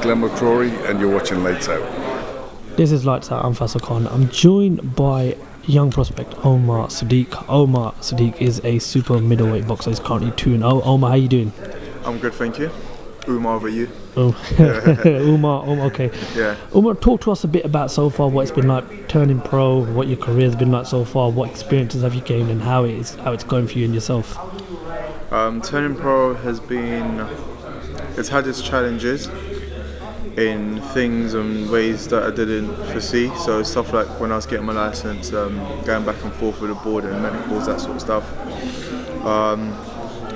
Glenn McCrory, and you're watching Lights Out. This is Lights Out. I'm Faisal Khan. I'm joined by young prospect Umar Sadiq. Umar Sadiq is a super middleweight boxer. He's currently 2-0. Umar, how you doing? I'm good, thank you. Umar, over you? Oh, Umar, okay. Yeah. Umar, talk to us a bit about so far what it's been like turning pro, what your career's been like so far, what experiences have you gained, and how it's going for you and yourself. Turning pro has been, it's had its challenges in things and ways that I didn't foresee. So stuff like when I was getting my license, going back and forth with the board and medicals, that sort of stuff.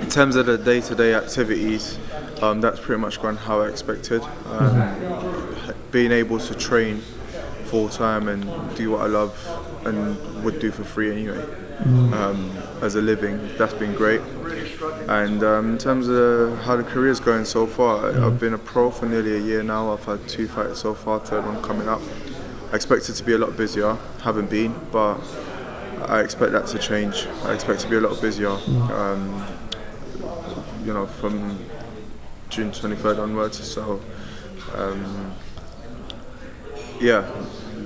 In terms of the day-to-day activities, that's pretty much gone how I expected. Being able to train full-time and do what I love and would do for free anyway, as a living, that's been great. And in terms of how the career's going so far, I've been a pro for nearly a year now. I've had 2 fights so far, third one coming up. I expect it to be a lot busier, haven't been, but I expect that to change. I expect to be a lot busier, from June 23rd onwards. So,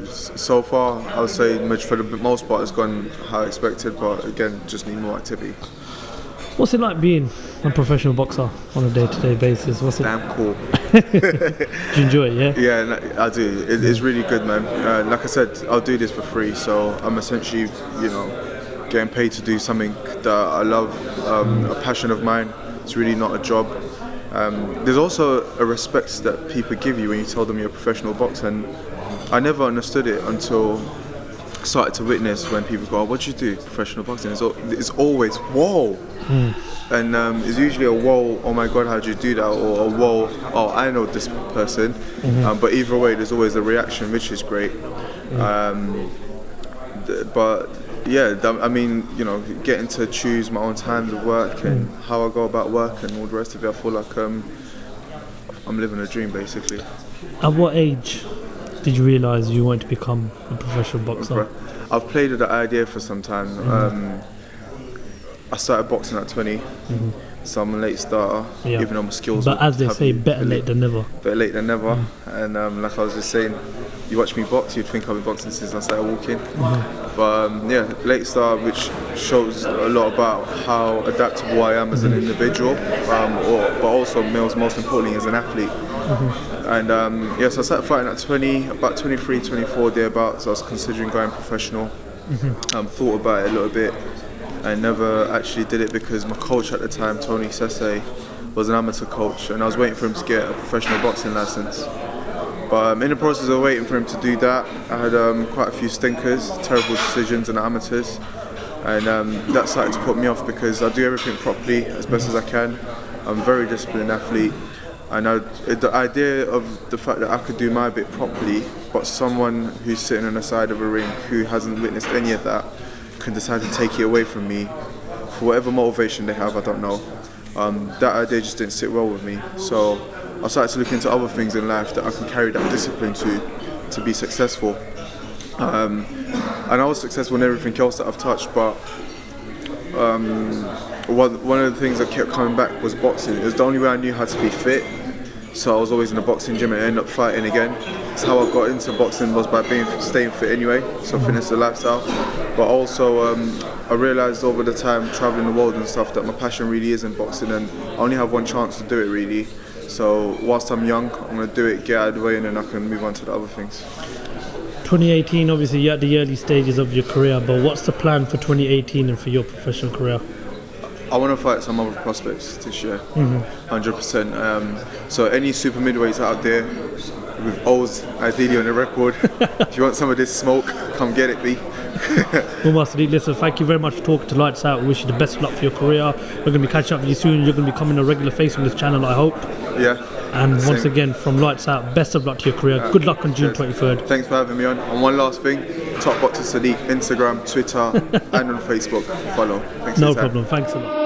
so far I would say for the most part it's gone how I expected, but again, just need more activity. What's it like being a professional boxer on a day-to-day basis? What's it? Damn cool. Do you enjoy it, yeah? Yeah, I do. It's really good, man. Like I said, I'll do this for free, so I'm essentially, getting paid to do something that I love, a passion of mine. It's really not a job. There's also a respect that people give you when you tell them you're a professional boxer, and I never understood it until I started to witness when people go, "Oh, what do you do? Professional boxing?" It's always, whoa. And it's usually a whoa, oh my god, how do you do that? Or a whoa, oh, I know this person. But either way, there's always a reaction, which is great. But yeah, I mean, getting to choose my own times of work and how I go about work and all the rest of it, I feel like I'm living a dream, basically. At what age did you realise you wanted to become a professional boxer? I've played with the idea for some time. I started boxing at 20, so I'm a late starter, even though my skills. But as they say, better late than never. Better late than never. And like I was just saying, you watch me box, you'd think I've been boxing since I started walking. But late starter, which shows a lot about how adaptable I am as an individual, but also most importantly as an athlete. And so I started fighting at 20, about 23, 24 thereabouts. I was considering going professional. Thought about it a little bit. I never actually did it because my coach at the time, Tony Sese, was an amateur coach, and I was waiting for him to get a professional boxing license. But in the process of waiting for him to do that, I had quite a few stinkers, terrible decisions in the amateurs, and that started to put me off because I do everything properly as best as I can. I'm a very disciplined athlete, and the idea of the fact that I could do my bit properly, but someone who's sitting on the side of a ring who hasn't witnessed any of that can decide to take it away from me for whatever motivation they have, I don't know. That idea just didn't sit well with me. So I started to look into other things in life that I can carry that discipline to be successful. And I was successful in everything else that I've touched, but one of the things that kept coming back was boxing. It was the only way I knew how to be fit. So I was always in the boxing gym and ended up fighting again. That's how I got into boxing, was by staying fit anyway. So fitness is a lifestyle. But also I realised over the time travelling the world and stuff that my passion really is in boxing, and I only have one chance to do it really. So whilst I'm young, I'm going to do it, get out of the way, and then I can move on to the other things. 2018, obviously you're at the early stages of your career, but what's the plan for 2018 and for your professional career? I want to fight some other prospects this year, 100%. So any super midweights out there with O's ideally on the record, if you want some of this smoke, come get it, B. Umar Sadiq, listen, thank you very much for talking to Lights Out. We wish you the best of luck for your career. We're going to be catching up with you soon. You're going to be becoming a regular face on this channel, I hope. Yeah. And once again, from Lights Out, best of luck to your career. Good luck on June 23rd. Thanks for having me on. And one last thing, Top Boxer Sadiq, Instagram, Twitter, and on Facebook. Follow. Thanks. No problem. Thanks a lot.